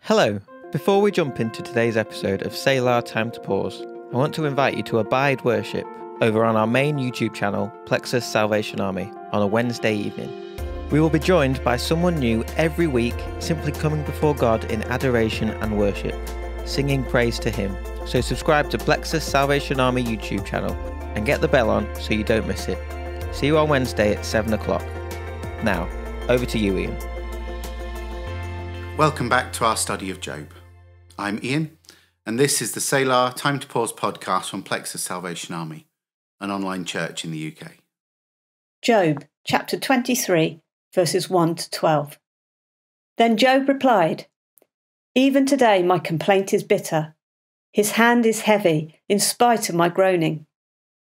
Hello. Before we jump into today's episode of Selah Time to Pause, I want to invite you to Abide Worship over on our main YouTube channel, Plexus Salvation Army, on a Wednesday evening. We will be joined by someone new every week, simply coming before God in adoration and worship, singing praise to Him. So subscribe to Plexus Salvation Army YouTube channel and get the bell on so you don't miss it. See you on Wednesday at 7 o'clock. Now, over to you, Ian. Welcome back to our study of Job. I'm Ian, and this is the Selah Time to Pause podcast from Plexus Salvation Army, an online church in the UK. Job, chapter 23, verses 1 to 12. Then Job replied, "Even today my complaint is bitter. His hand is heavy, in spite of my groaning.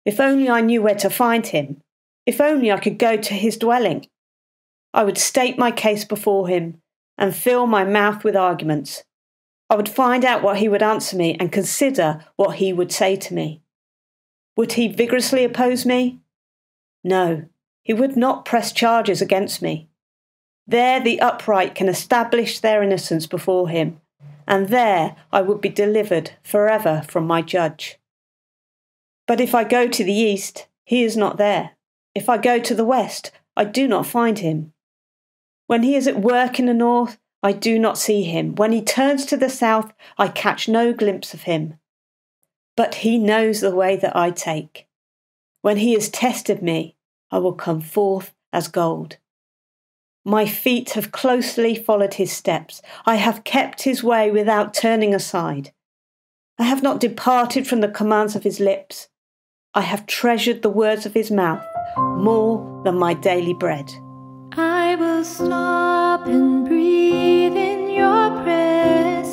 If only I knew where to find him. If only I could go to his dwelling. I would state my case before him and fill my mouth with arguments. I would find out what he would answer me and consider what he would say to me. Would he vigorously oppose me? No, he would not press charges against me. There the upright can establish their innocence before him, and there I would be delivered forever from my judge. But if I go to the east, he is not there. If I go to the west, I do not find him. When he is at work in the north, I do not see him. When he turns to the south, I catch no glimpse of him. But he knows the way that I take. When he has tested me, I will come forth as gold. My feet have closely followed his steps. I have kept his way without turning aside. I have not departed from the commands of his lips. I have treasured the words of his mouth more than my daily bread. I will stop and breathe in your presence.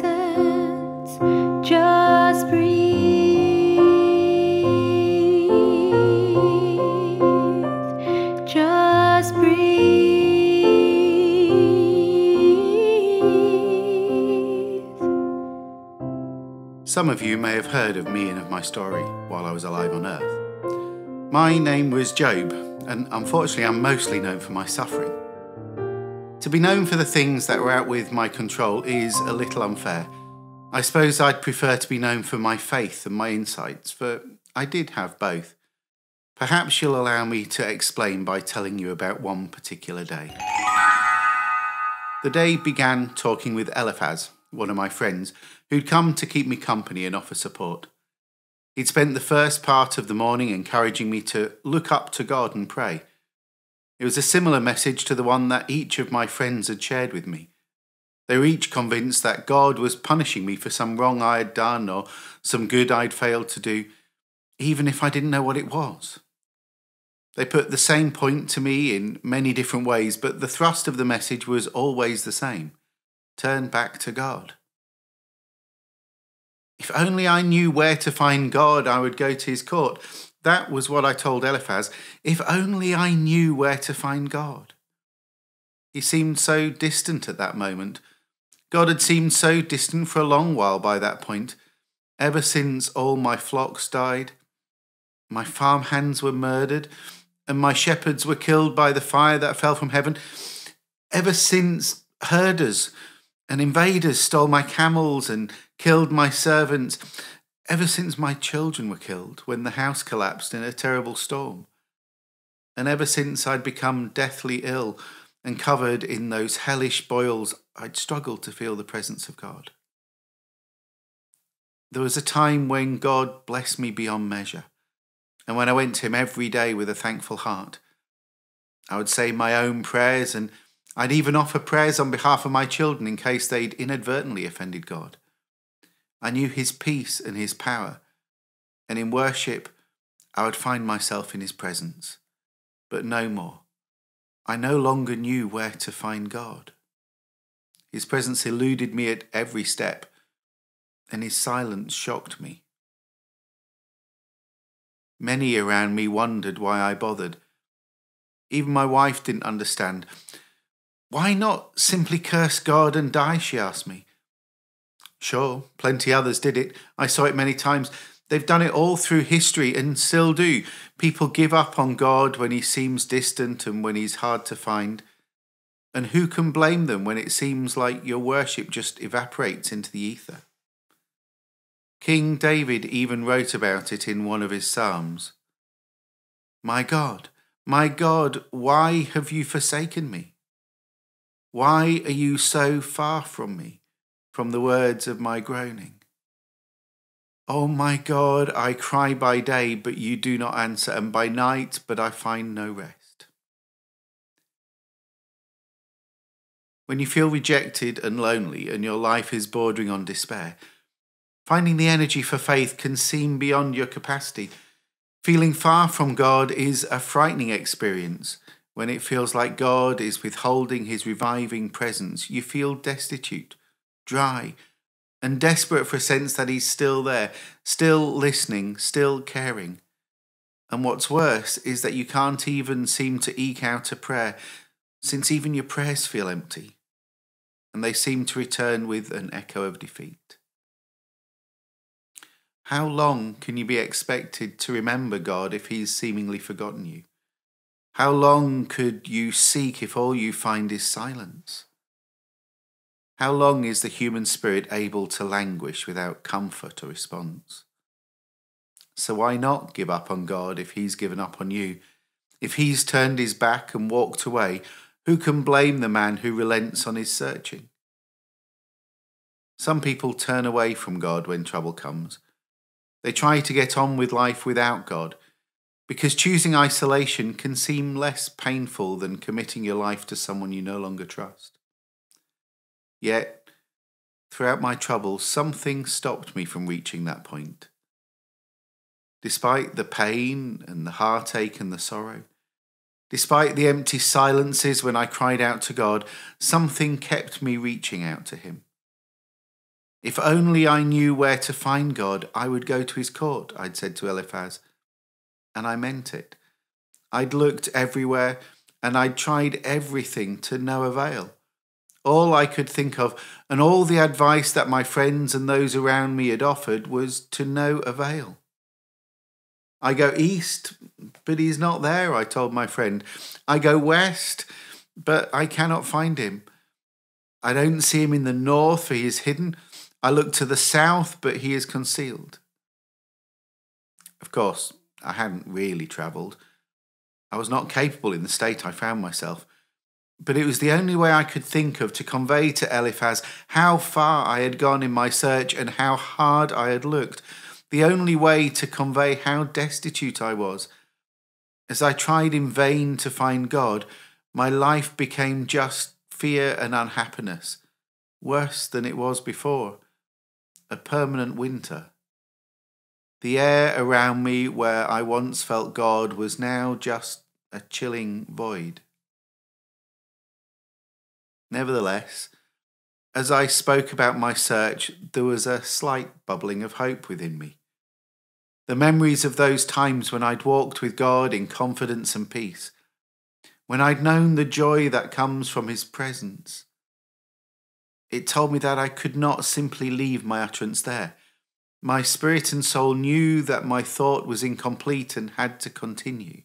Just breathe. Just breathe. Some of you may have heard of me and of my story while I was alive on earth. My name was Job, and unfortunately I'm mostly known for my suffering. To be known for the things that were out with my control is a little unfair. I suppose I'd prefer to be known for my faith and my insights, for I did have both. Perhaps you'll allow me to explain by telling you about one particular day. The day began talking with Eliphaz, one of my friends, who'd come to keep me company and offer support. He'd spent the first part of the morning encouraging me to look up to God and pray. It was a similar message to the one that each of my friends had shared with me. They were each convinced that God was punishing me for some wrong I had done or some good I'd failed to do, even if I didn't know what it was. They put the same point to me in many different ways, but the thrust of the message was always the same: turn back to God. If only I knew where to find God, I would go to his court. That was what I told Eliphaz. If only I knew where to find God. He seemed so distant at that moment. God had seemed so distant for a long while by that point. Ever since all my flocks died, my farm hands were murdered, and my shepherds were killed by the fire that fell from heaven. Ever since herders and invaders stole my camels and killed my servants. Ever since my children were killed when the house collapsed in a terrible storm. And ever since I'd become deathly ill and covered in those hellish boils, I'd struggled to feel the presence of God. There was a time when God blessed me beyond measure, and when I went to him every day with a thankful heart. I would say my own prayers, and I'd even offer prayers on behalf of my children in case they'd inadvertently offended God. I knew his peace and his power, and in worship I would find myself in his presence. But no more. I no longer knew where to find God. His presence eluded me at every step, and his silence shocked me. Many around me wondered why I bothered. Even my wife didn't understand. Why not simply curse God and die, she asked me. Sure, plenty others did it. I saw it many times. They've done it all through history and still do. People give up on God when he seems distant and when he's hard to find. And who can blame them when it seems like your worship just evaporates into the ether? King David even wrote about it in one of his psalms. My God, why have you forsaken me? Why are you so far from me, from the words of my groaning? Oh my God, I cry by day, but you do not answer, and by night, but I find no rest. When you feel rejected and lonely and your life is bordering on despair, finding the energy for faith can seem beyond your capacity. Feeling far from God is a frightening experience. When it feels like God is withholding his reviving presence, you feel destitute, dry, and desperate for a sense that he's still there, still listening, still caring. And what's worse is that you can't even seem to eke out a prayer, since even your prayers feel empty, and they seem to return with an echo of defeat. How long can you be expected to remember God if he's seemingly forgotten you? How long could you seek if all you find is silence? How long is the human spirit able to languish without comfort or response? So why not give up on God if he's given up on you? If he's turned his back and walked away, who can blame the man who relents on his searching? Some people turn away from God when trouble comes. They try to get on with life without God, because choosing isolation can seem less painful than committing your life to someone you no longer trust. Yet, throughout my troubles, something stopped me from reaching that point. Despite the pain and the heartache and the sorrow, despite the empty silences when I cried out to God, something kept me reaching out to him. If only I knew where to find God, I would go to his court, I'd said to Eliphaz. And I meant it. I'd looked everywhere and I'd tried everything to no avail. All I could think of, and all the advice that my friends and those around me had offered, was to no avail. I go east, but he's not there, I told my friend. I go west, but I cannot find him. I don't see him in the north, for he is hidden. I look to the south, but he is concealed. Of course, I hadn't really travelled. I was not capable in the state I found myself. But it was the only way I could think of to convey to Eliphaz how far I had gone in my search and how hard I had looked. The only way to convey how destitute I was. As I tried in vain to find God, my life became just fear and unhappiness, worse than it was before. A permanent winter. The air around me where I once felt God was now just a chilling void. Nevertheless, as I spoke about my search, there was a slight bubbling of hope within me. The memories of those times when I'd walked with God in confidence and peace, when I'd known the joy that comes from his presence. It told me that I could not simply leave my utterance there. My spirit and soul knew that my thought was incomplete and had to continue.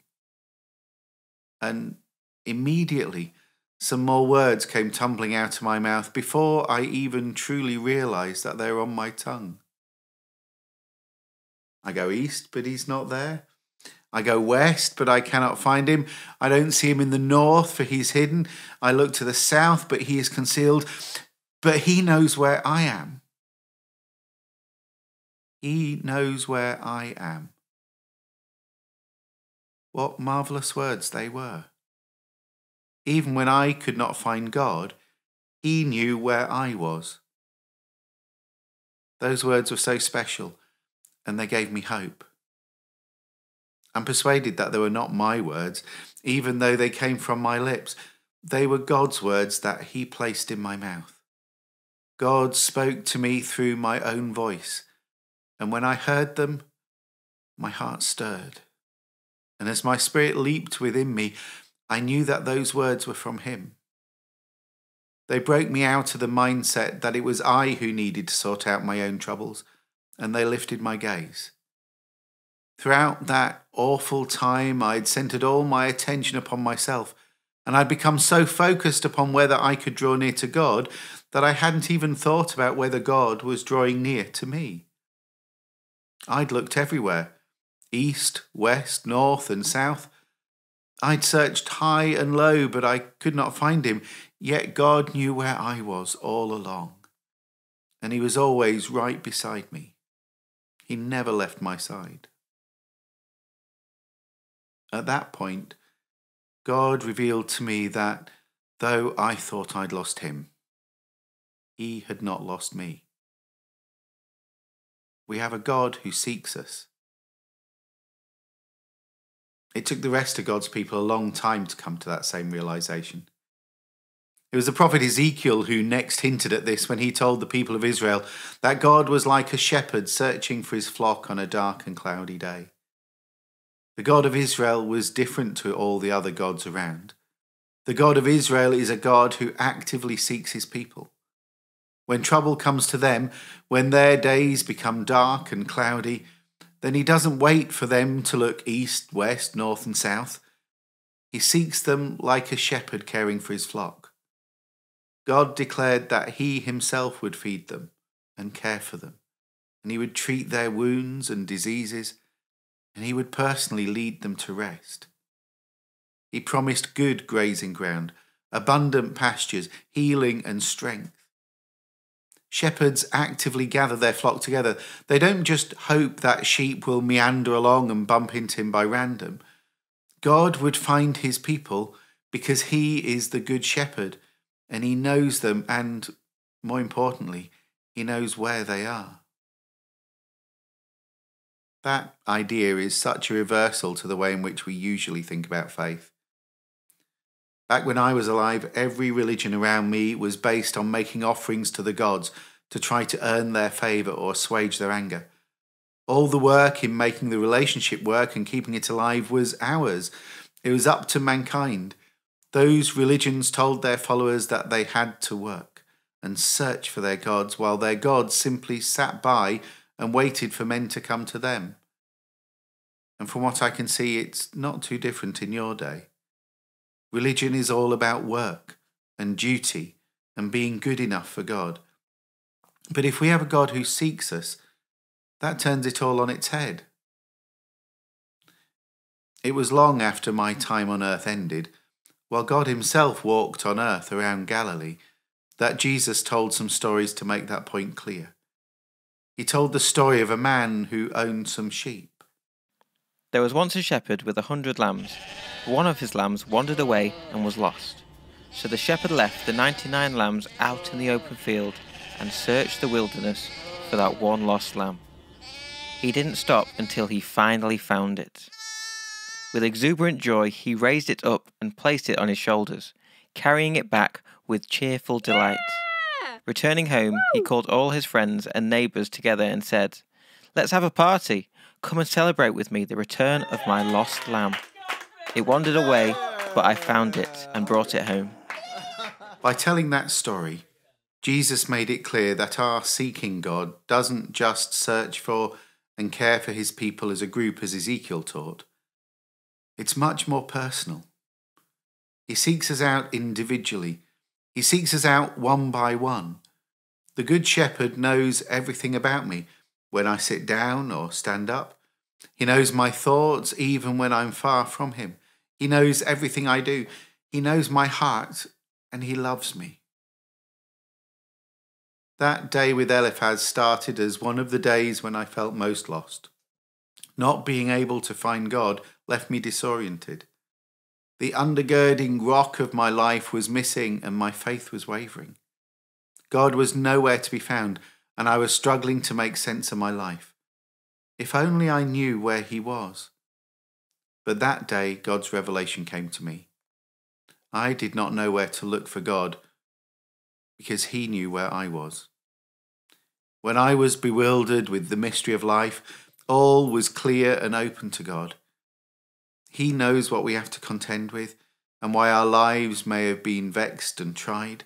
And immediately, some more words came tumbling out of my mouth before I even truly realised that they were on my tongue. I go east, but he's not there. I go west, but I cannot find him. I don't see him in the north, for he's hidden. I look to the south, but he is concealed. But he knows where I am. He knows where I am. What marvellous words they were. Even when I could not find God, he knew where I was. Those words were so special, and they gave me hope. I'm persuaded that they were not my words, even though they came from my lips. They were God's words that he placed in my mouth. God spoke to me through my own voice, and when I heard them, my heart stirred. And as my spirit leaped within me, I knew that those words were from him. They broke me out of the mindset that it was I who needed to sort out my own troubles, and they lifted my gaze. Throughout that awful time, I'd centered all my attention upon myself, And I'd become so focused upon whether I could draw near to God that I hadn't even thought about whether God was drawing near to me. I'd looked everywhere, east, west, north and south. I'd searched high and low, but I could not find him. Yet God knew where I was all along. And he was always right beside me. He never left my side. At that point, God revealed to me that though I thought I'd lost him, he had not lost me. We have a God who seeks us. It took the rest of God's people a long time to come to that same realization. It was the prophet Ezekiel who next hinted at this when he told the people of Israel that God was like a shepherd searching for his flock on a dark and cloudy day. The God of Israel was different to all the other gods around. The God of Israel is a God who actively seeks his people. When trouble comes to them, when their days become dark and cloudy, then he doesn't wait for them to look east, west, north and south. He seeks them like a shepherd caring for his flock. God declared that he himself would feed them and care for them, and he would treat their wounds and diseases, and he would personally lead them to rest. He promised good grazing ground, abundant pastures, healing and strength. Shepherds actively gather their flock together. They don't just hope that sheep will meander along and bump into him by random. God would find his people because he is the good shepherd and he knows them and, more importantly, he knows where they are. That idea is such a reversal to the way in which we usually think about faith. Back when I was alive, every religion around me was based on making offerings to the gods to try to earn their favour or assuage their anger. All the work in making the relationship work and keeping it alive was ours. It was up to mankind. Those religions told their followers that they had to work and search for their gods, while their gods simply sat by and waited for men to come to them. And from what I can see, it's not too different in your day. Religion is all about work and duty and being good enough for God. But if we have a God who seeks us, that turns it all on its head. It was long after my time on earth ended, while God himself walked on earth around Galilee, that Jesus told some stories to make that point clear. He told the story of a man who owned some sheep. There was once a shepherd with 100 lambs. One of his lambs wandered away and was lost. So the shepherd left the 99 lambs out in the open field and searched the wilderness for that one lost lamb. He didn't stop until he finally found it. With exuberant joy, he raised it up and placed it on his shoulders, carrying it back with cheerful delight. Returning home, he called all his friends and neighbours together and said, "Let's have a party. Come and celebrate with me the return of my lost lamb. It wandered away, but I found it and brought it home." By telling that story, Jesus made it clear that our seeking God doesn't just search for and care for his people as a group, as Ezekiel taught. It's much more personal. He seeks us out individually. He seeks us out one by one. The Good Shepherd knows everything about me when I sit down or stand up. He knows my thoughts even when I'm far from him. He knows everything I do. He knows my heart and he loves me. That day with Eliphaz started as one of the days when I felt most lost. Not being able to find God left me disoriented. The undergirding rock of my life was missing and my faith was wavering. God was nowhere to be found and I was struggling to make sense of my life. If only I knew where he was. But that day, God's revelation came to me. I did not know where to look for God because he knew where I was. When I was bewildered with the mystery of life, all was clear and open to God. He knows what we have to contend with and why our lives may have been vexed and tried.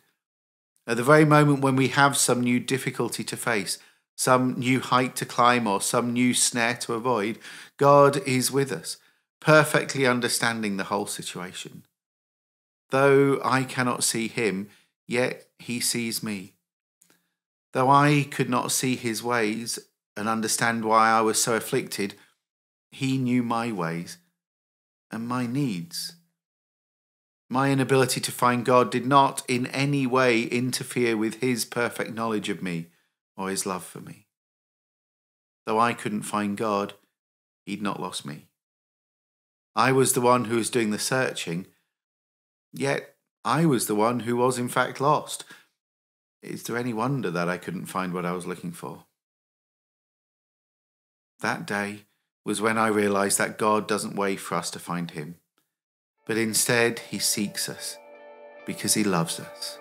At the very moment when we have some new difficulty to face, some new height to climb or some new snare to avoid, God is with us, perfectly understanding the whole situation. Though I cannot see him, yet he sees me. Though I could not see his ways and understand why I was so afflicted, he knew my ways and my needs. My inability to find God did not in any way interfere with his perfect knowledge of me or his love for me. Though I couldn't find God, he'd not lost me. I was the one who was doing the searching, yet I was the one who was in fact lost. Is there any wonder that I couldn't find what I was looking for? That day was when I realised that God doesn't wait for us to find him, but instead he seeks us because he loves us.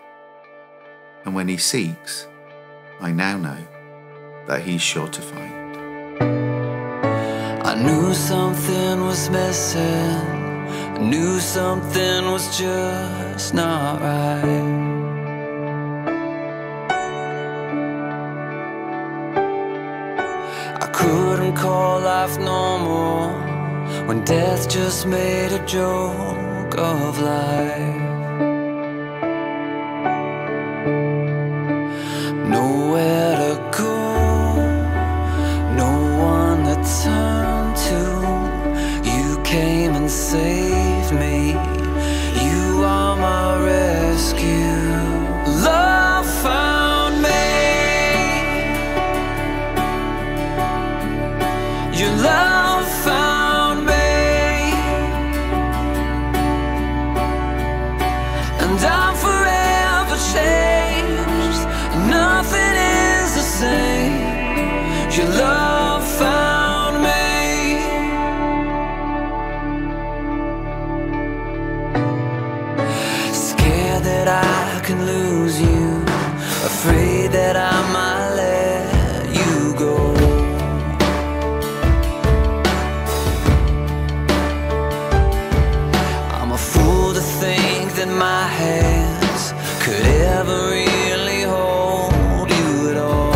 And when he seeks, I now know that he's sure to find. I knew something was missing. I knew something was just not right. I couldn't call life normal when death just made a joke of life. Nowhere to go, no one to turn to. You came and saved me. You are my rescue. Love found me. Your love found me, and I'm forever changed. Nothing is the same. Your love found me. Scared that I can lose you, afraid that I might let you go. My hands could ever really hold you at all.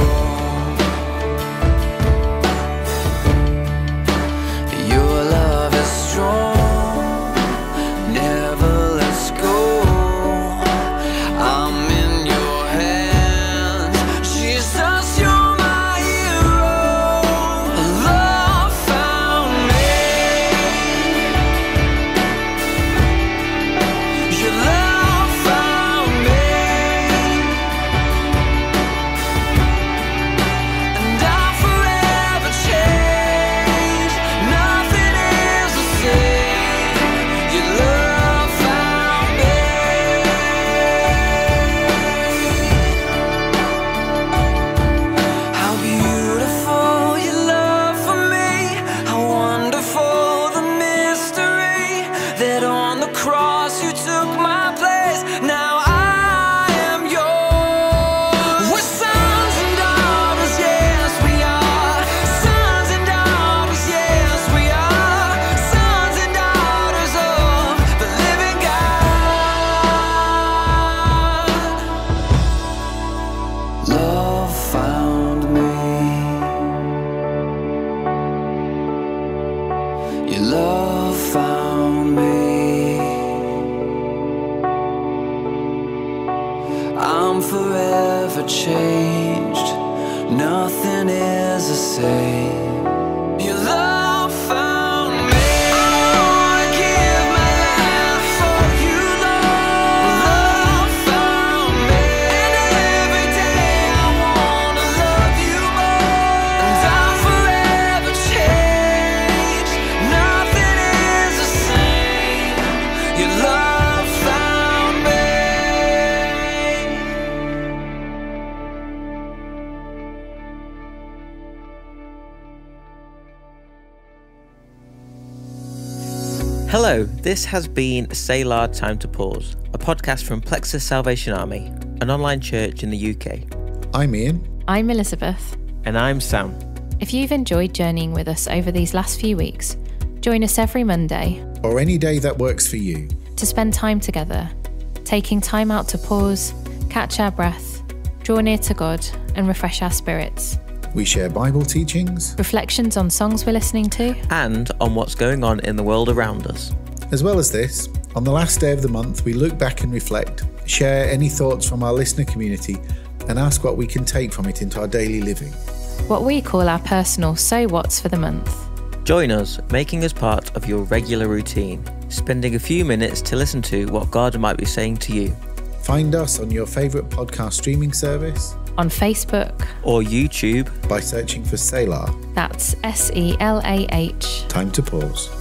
Your love is strong, never lets go. I'm in your hands, Jesus, you're my hero. Love found me. Your love found me, and I'm forever changed. Nothing is the same. Your love found me. How beautiful your love for me. How wonderful the mystery that on the cross you took my place. Now I am yours. We're sons and daughters, yes we are. Sons and daughters, yes we are. Sons and daughters of the living God. Love found me. Your love found me. I'm forever changed. Nothing is the same. Your love found me. I wanna give my life for you, Lord. Love found me. And every day I wanna love you more. And I'm forever changed. Nothing is the same. Your love found me. Hello, this has been Selah Time to Pause, a podcast from Plexus Salvation Army, an online church in the UK. I'm Ian. I'm Elizabeth. And I'm Sam. If you've enjoyed journeying with us over these last few weeks, join us every Monday or any day that works for you. to spend time together, taking time out to pause, catch our breath, draw near to God, and refresh our spirits. We share Bible teachings, Reflections on songs we're listening to, And on what's going on in the world around us. as well as this, On the last day of the month, we look back and reflect, share any thoughts from our listener community, and ask what we can take from it into our daily living. What we call our personal So What's for the month. Join us, making us part of your regular routine, spending a few minutes to listen to what God might be saying to you. Find us on your favourite podcast streaming service, On Facebook or YouTube by searching for Selah. That's SELAH. Time to pause.